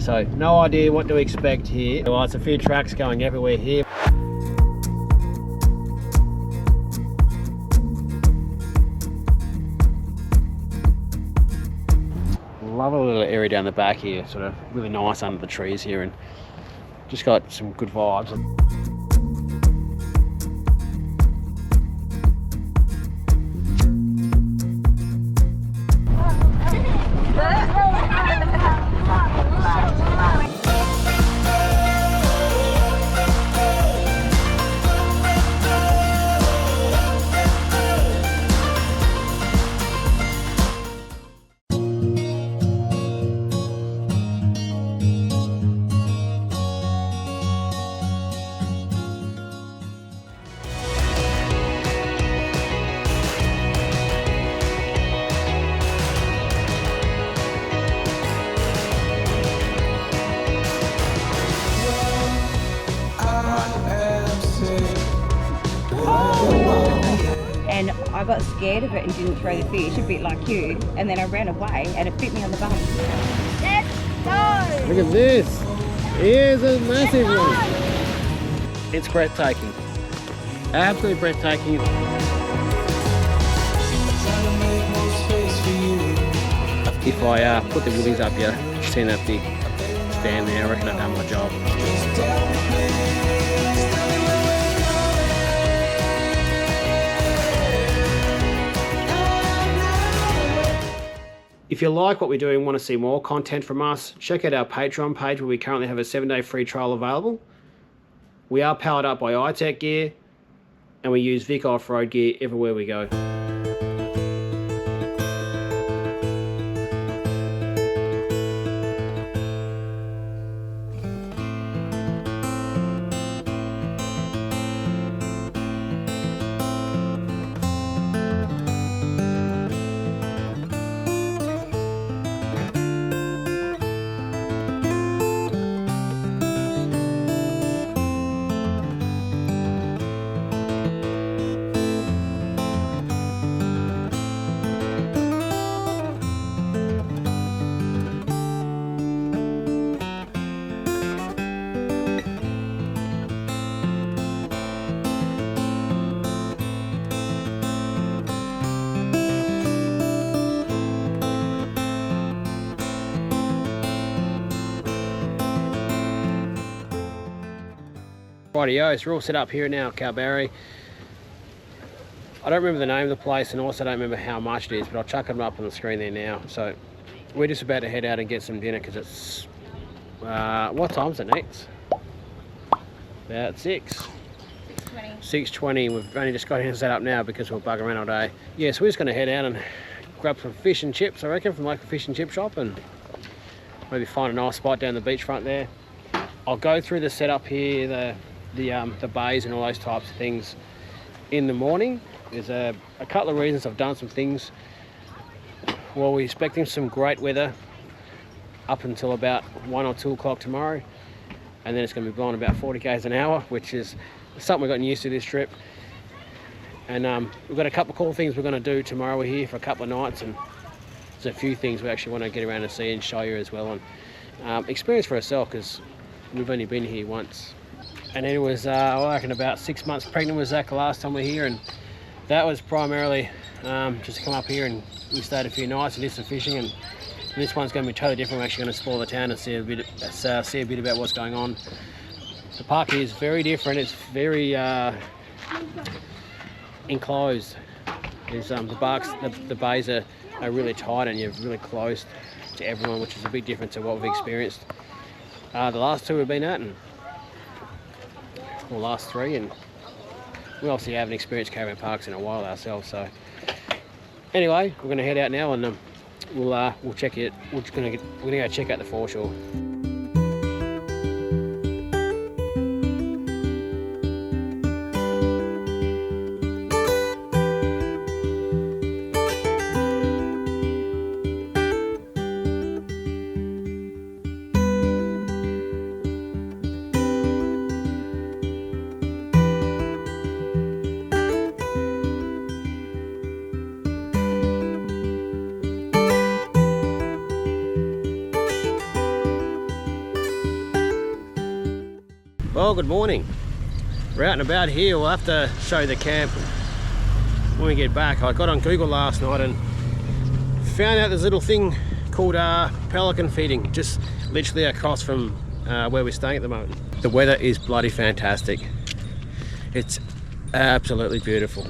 so no idea what to expect here. Well, it's a few tracks going everywhere here. Love a little area down the back here, sort of really nice under the trees here, and just got some good vibes. And I got scared of it and didn't throw the fish, a bit like you, and then I ran away and it bit me on the bum. Let's go! Look at this! Here's a massive one! It's breathtaking. Absolutely breathtaking. If I put the wheelies up here, seeing that big stand there, I reckon I've done my job. If you like what we do and want to see more content from us, check out our Patreon page where we currently have a 7-day free trial available. We are powered up by OUTBACK gear, and we use Vic off-road gear everywhere we go. Rightio, so we're all set up here now, KALBARRI. I don't remember the name of the place, and also don't remember how much it is, but I'll chuck them up on the screen there now. So we're just about to head out and get some dinner because it's what time's it next? About 6:20. We've only just got in and set up now because we're bugging around all day. Yeah, so we're just going to head out and grab some fish and chips, I reckon, from like a fish and chip shop, and maybe find a nice spot down the beachfront there. I'll go through the setup here, the bays and all those types of things in the morning. There's a couple of reasons I've done some things. Well, we're expecting some great weather up until about 1 or 2 o'clock tomorrow, and then it's going to be blowing about 40 k's an hour, which is something we've gotten used to this trip. And we've got a couple of cool things we're going to do tomorrow. We're here for a couple of nights, and there's a few things we actually want to get around and see and show you as well, and experience for ourselves, because we've only been here once. And it was, I reckon, about 6 months pregnant with Zach the last time we were here, and that was primarily just to come up here, and we stayed a few nights and did some fishing. And this one's going to be totally different. We're actually going to explore the town and see a bit about what's going on. The park here is very different. It's very enclosed. There's the bays are really tight, and you're really close to everyone, which is a big difference to what we've experienced the last 2 we've been at, or last 3, and we obviously haven't experienced caravan parks in a while ourselves. So anyway, we're going to head out now, and we'll check it. We're going to go check out the foreshore. Well, good morning. We're out and about here. We'll have to show you the camp when we get back. I got on Google last night and found out there's a little thing called pelican feeding, just literally across from where we're staying at the moment. The weather is bloody fantastic. It's absolutely beautiful.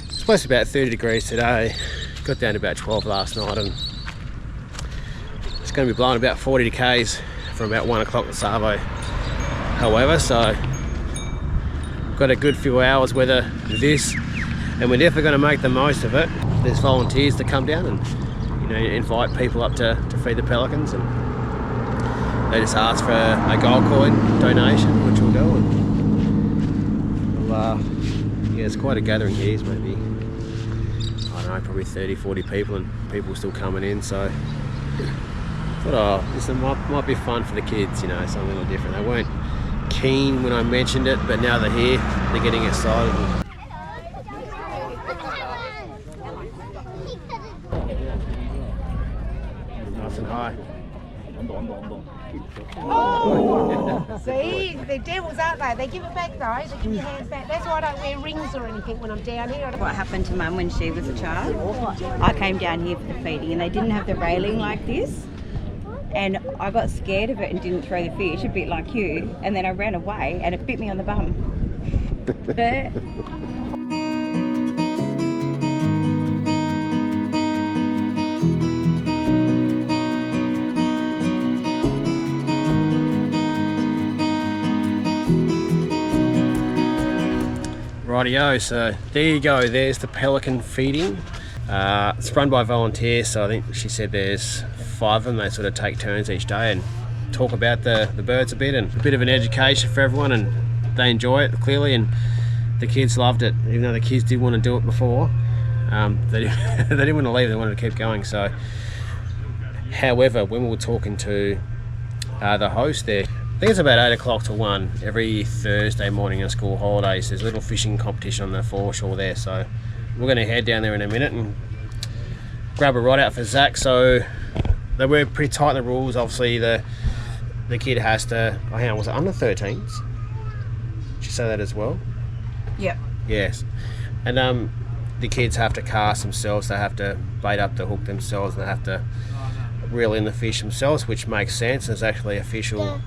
It's supposed to be about 30 degrees today. Got down to about 12 last night, and it's going to be blowing about 40 k's from about 1 o'clock at Savo. However, so got a good few hours weather this, and we're definitely going to make the most of it. There's volunteers to come down and, you know, invite people up to feed the pelicans, and they just ask for a gold coin donation, which we'll do. And we'll, yeah, it's quite a gathering here, maybe, I don't know, probably 30-40 people, and people still coming in, so I thought, oh, this might be fun for the kids, you know, something a little different. They weren't keen when I mentioned it, but now they're here, they're getting excited. Nice and high. Oh, see, they're devils, aren't they? They give it back though, they give your hands back. That's why I don't wear rings or anything when I'm down here. What happened to Mum when she was a child? I came down here for the feeding and they didn't have the railing like this. And I got scared of it and didn't throw the fish, a bit like you. And then I ran away and it bit me on the bum. Rightio, so there you go, there's the pelican feeding. It's run by volunteers, so I think she said there's 5 of them. They sort of take turns each day and talk about the birds a bit, and a bit of an education for everyone, and they enjoy it clearly, and the kids loved it, even though the kids did want to do it before. They didn't want to leave, they wanted to keep going. So, however, when we were talking to the host there, I think it's about 8 o'clock to 1 every Thursday morning on school holidays. There's a little fishing competition on the foreshore there, so we're going to head down there in a minute and grab a rod out for Zach. So they were pretty tight in the rules. Obviously the kid has to, oh, hang on, was it under 13s? Did you say that as well? Yep. Yes. And the kids have to cast themselves, they have to bait up the hook themselves, and they have to reel in the fish themselves, which makes sense. There's actually official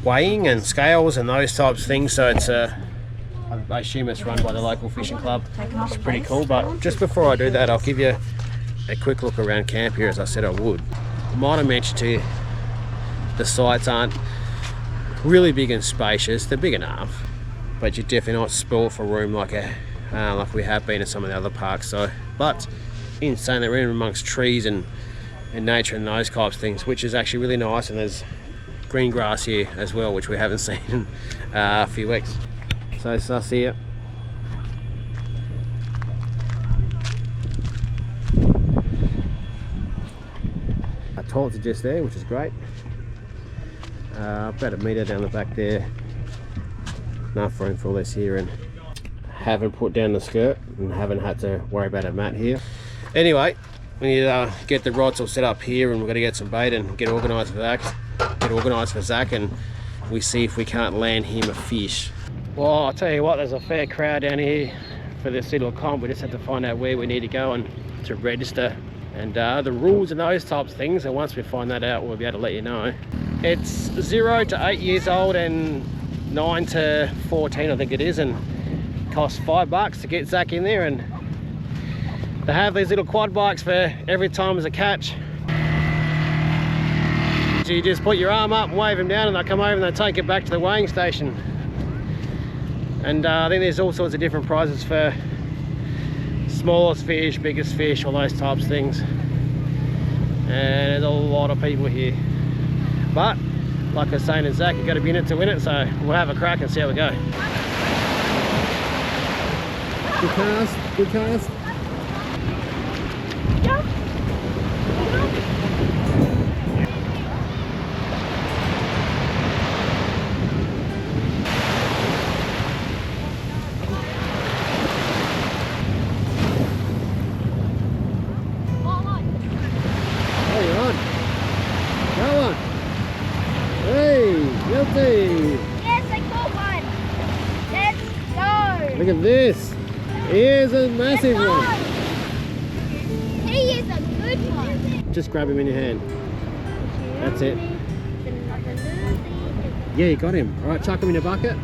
weighing and scales and those types of things, so it's I assume it's run by the local fishing club. It's pretty cool. But just before I do that, I'll give you a quick look around camp here, as I said I would. I might have mentioned to you, the sites aren't really big and spacious. They're big enough, but you're definitely not spoiled for room like we have been at some of the other parks. So, but in saying that, we're in amongst trees and nature and those types of things, which is actually really nice. And there's green grass here as well, which we haven't seen in a few weeks. So it's us here. Our toilets are just there, which is great. About a metre down the back there. Enough room for all this here, and haven't put down the skirt and haven't had to worry about a mat here. Anyway, we need to get the rods all set up here, and we're going to get some bait and get organised for Zach, and we see if we can't land him a fish. Well, I'll tell you what, there's a fair crowd down here for this little comp. We just have to find out where we need to go and to register, and the rules and those types of things, and once we find that out, we'll be able to let you know. It's 0 to 8 years old and 9 to 14, I think it is, and costs $5 to get Zach in there. And they have these little quad bikes for every time there's a catch. So you just put your arm up and wave them down, and they'll come over and they'll take it back to the weighing station. And I think there's all sorts of different prizes for smallest fish, biggest fish, all those types of things. And there's a lot of people here. But like I was saying to Zach, you've got to be in it to win it, so we'll have a crack and see how we go. Good cast, good cast. Hey! Look at this. Here's a massive one. He is a good one. Just grab him in your hand. That's it. Yeah, you got him. All right, chuck him in a bucket.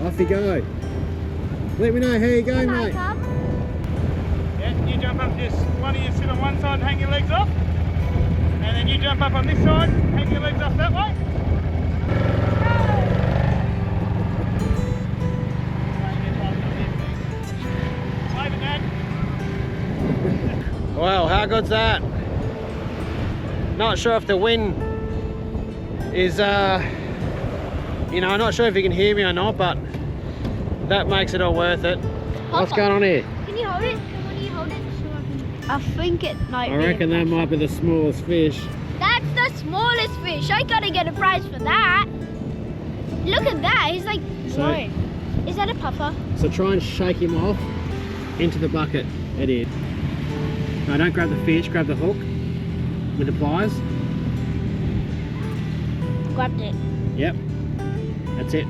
Off you go. Let me know how you go, mate. Yeah, you jump up this. One of you sit on one side and hang your legs off. And then you jump up on this side, hang your legs off that way. Wave it, Dad. Wow, how good's that? Not sure if the wind is, you know, I'm not sure if you can hear me or not, but that makes it all worth it. What's going on here? Can you hold it? Can you hold it? I think it might I be. reckon that might be the smallest fish. That's the smallest fish. I gotta get a prize for that. Look at that. He's like glowing. Is that a puffer? So try and shake him off into the bucket. It is. No, don't grab the fish, grab the hook with the pliers. Grabbed it. Yep, that's it.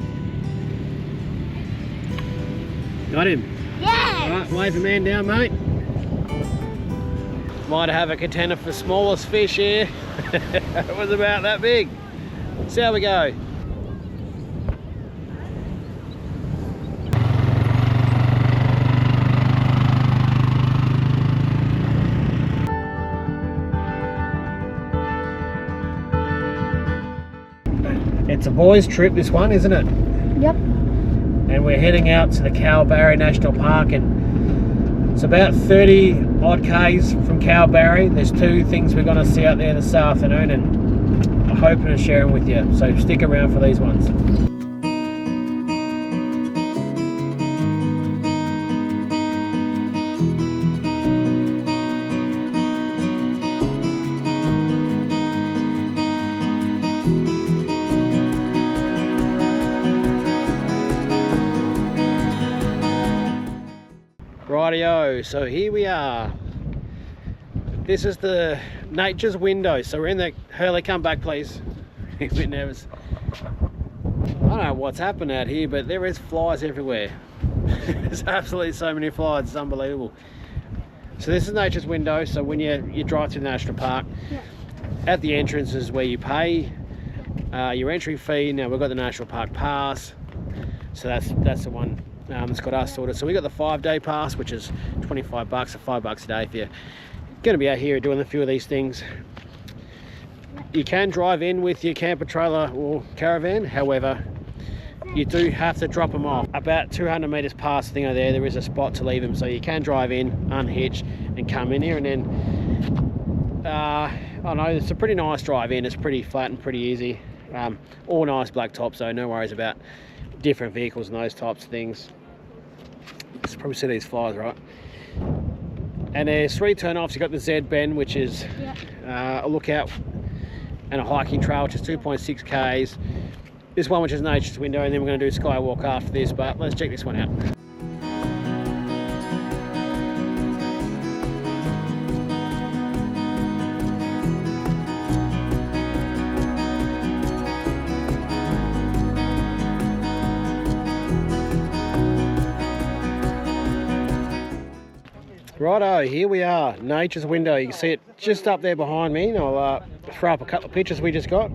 Got him. Yes! Alright, wave a man down, mate. Might have a contender for smallest fish here. It was about that big. See how we go. It's a boys' trip, this one, isn't it? Yep. And we're heading out to the KALBARRI National Park, and it's about 30 odd k's from KALBARRI. There's two things we're going to see out there this afternoon, and I'm hoping to share them with you, so stick around for these ones. Rightio, so here we are. This is the nature's window. So we're in the Hurley, come back please. He's a bit nervous. I don't know what's happened out here, but there is flies everywhere. There's absolutely so many flies, it's unbelievable. So this is nature's window. So when you drive through the national park, at the entrance is where you pay your entry fee. Now we've got the national park pass, so that's the one. It's got us sorted. So we got the 5-day pass, which is $25 or $5 a day if you're going to be out here doing a few of these things. You can drive in with your camper trailer or caravan, however, you do have to drop them off. About 200 meters past the thing over there is a spot to leave them, so you can drive in, unhitch, and come in here. And then, I don't know, it's a pretty nice drive in. It's pretty flat and pretty easy. All nice black tops, so no worries about different vehicles and those types of things. You can probably see these flies, right? And there's 3 turn-offs. You've got the Z Bend, which is a lookout and a hiking trail, which is 2.6 k's. This one, which is nature's window, and then we're going to do Skywalk after this, but let's check this one out. Righto, here we are, nature's window. You can see it just up there behind me. I'll throw up a couple of pictures we just got.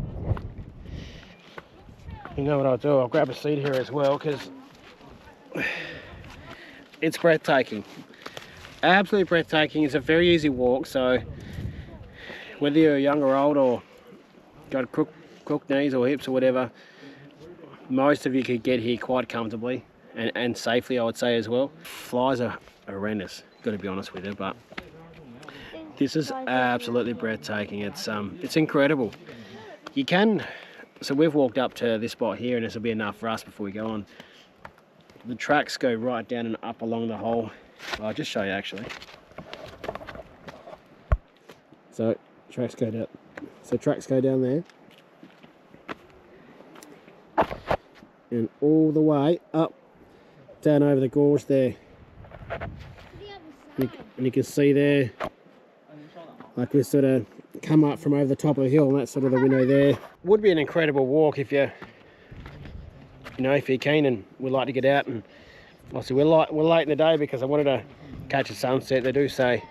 You know what I'll do, I'll grab a seat here as well, because it's breathtaking. Absolutely breathtaking. It's a very easy walk, so whether you're young or old or got crooked knees or hips or whatever, most of you could get here quite comfortably and safely, I would say, as well. Flies are horrendous, got to be honest with you, but this is absolutely breathtaking. It's incredible. You can, so we've walked up to this spot here, and this will be enough for us before we go on. The tracks go right down and up along the whole. I'll just show you actually. So tracks go down. So tracks go down there, and all the way up, down over the gorge there. And you can see there, like we sort of come up from over the top of the hill, and that's sort of the window there. Would be an incredible walk if you you know, if you're keen and would like to get out, and obviously we're late in the day because I wanted to catch a sunset. They do say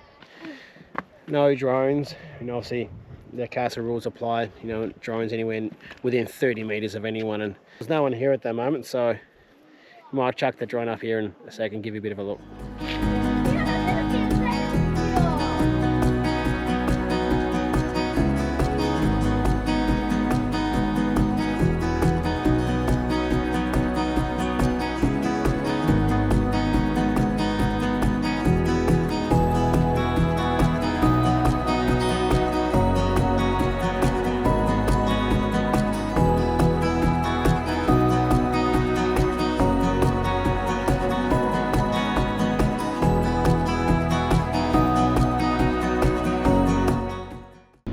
no drones, and obviously the castle rules apply, you know, drones anywhere within 30 meters of anyone, and there's no one here at the moment, so I might chuck the drone up here in a second, give you a bit of a look.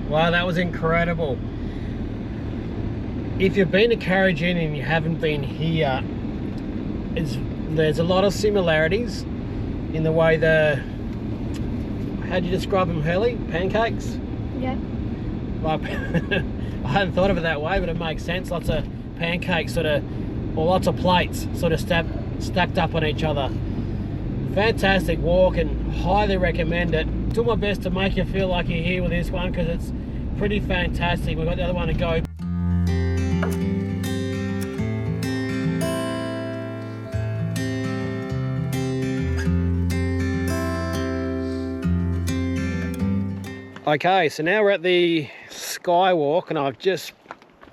Wow, that was incredible. If you've been to Carriage Inn and you haven't been here, there's a lot of similarities in the way how'd you describe them, Hurley? Pancakes? Yeah. Like, I hadn't thought of it that way, but it makes sense. Lots of pancakes or lots of plates sort of stacked up on each other. Fantastic walk and highly recommend it. Do my best to make you feel like you're here with this one because it's pretty fantastic. We've got the other one to go. Okay, so now we're at the Skywalk and I've just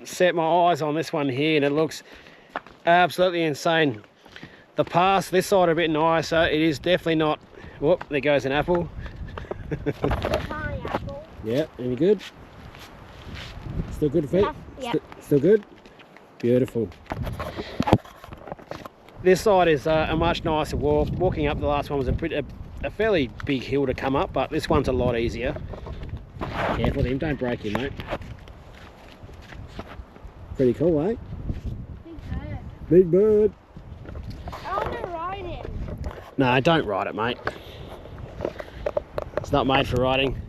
set my eyes on this one here and it looks absolutely insane. The paths this side are a bit nicer. It is definitely not. Whoop, there goes an apple. Pineapple. Yeah, any good? Still good feet? Yeah. Still good? Beautiful. This side is a much nicer walk. Walking up the last one was a fairly big hill to come up, but this one's a lot easier. Careful with him, don't break him, mate. Pretty cool, eh? Big bird. Big bird. I want to ride it. No, don't ride it, mate. It's not made for riding.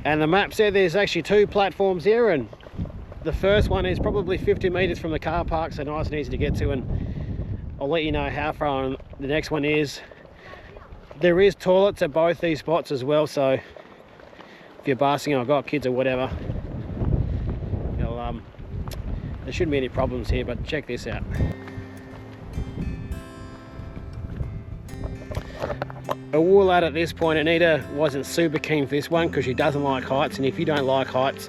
And the map said there's actually 2 platforms here, and the first one is probably 50 meters from the car park, so nice and easy to get to, and I'll let you know how far on the next one is. There is toilets at both these spots as well, so if you're basking or got kids or whatever, there shouldn't be any problems here, but check this out. I will add at this point, Anita wasn't super keen for this one because she doesn't like heights, and if you don't like heights,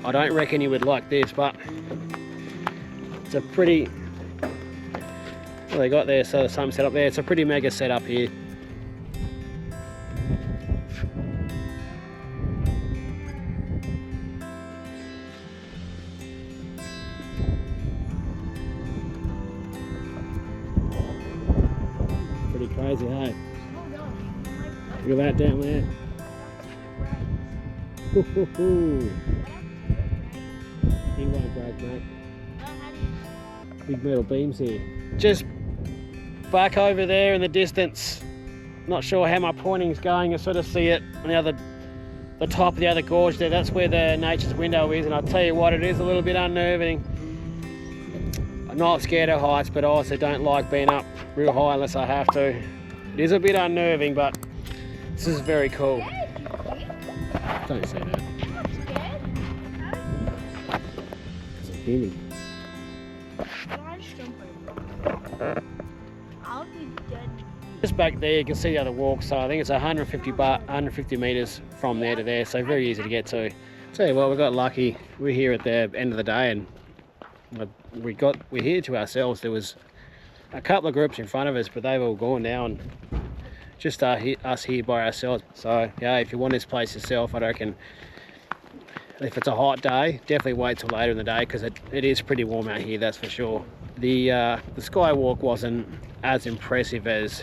I don't reckon you would like this, but it's a pretty, well, they got there, so there's something set up there. It's a pretty mega setup here. Pretty crazy, hey? Look at that down there. He won't break, mate. Big metal beams here. Just back over there in the distance. Not sure how my pointing's going. I sort of see it on the top of the other gorge there. That's where the nature's window is, and I'll tell you what, it is a little bit unnerving. I'm not scared of heights, but I also don't like being up real high unless I have to. It is a bit unnerving, but this is very cool. Don't say that. It's a human. I'll be dead. Just back there you can see the other walk, so I think it's 150 meters from there to there, so very easy to get to. Tell you what, we got lucky. We're here at the end of the day and we're here to ourselves. There was a couple of groups in front of us, but they've all gone now, and just us here by ourselves. So yeah, if you want this place yourself, I reckon if it's a hot day, definitely wait till later in the day because it is pretty warm out here, that's for sure. The Skywalk wasn't as impressive as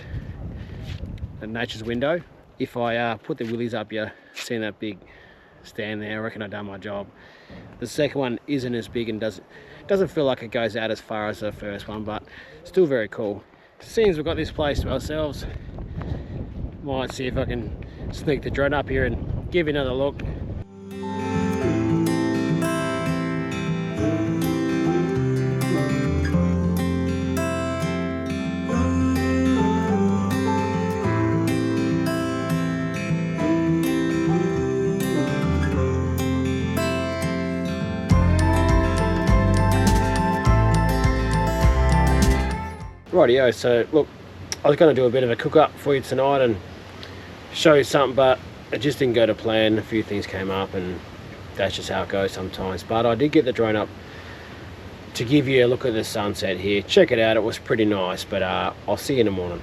the Nature's Window. If I put the willies up, you seeing that big stand there, I reckon I've done my job. The second one isn't as big and doesn't feel like it goes out as far as the first one, but still very cool. Seems we've got this place to ourselves, might see if I can sneak the drone up here and give you another look. Rightio, so look, I was going to do a bit of a cook up for you tonight and show you something, but it just didn't go to plan. A few things came up and that's just how it goes sometimes. But I did get the drone up to give you a look at the sunset here. Check it out, it was pretty nice, but I'll see you in the morning.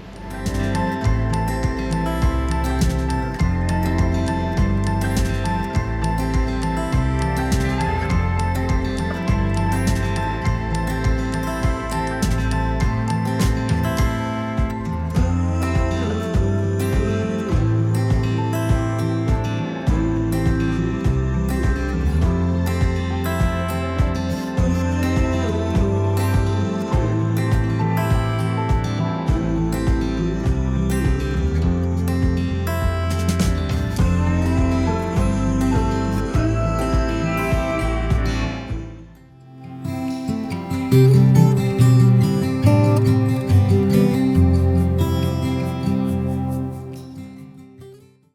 you.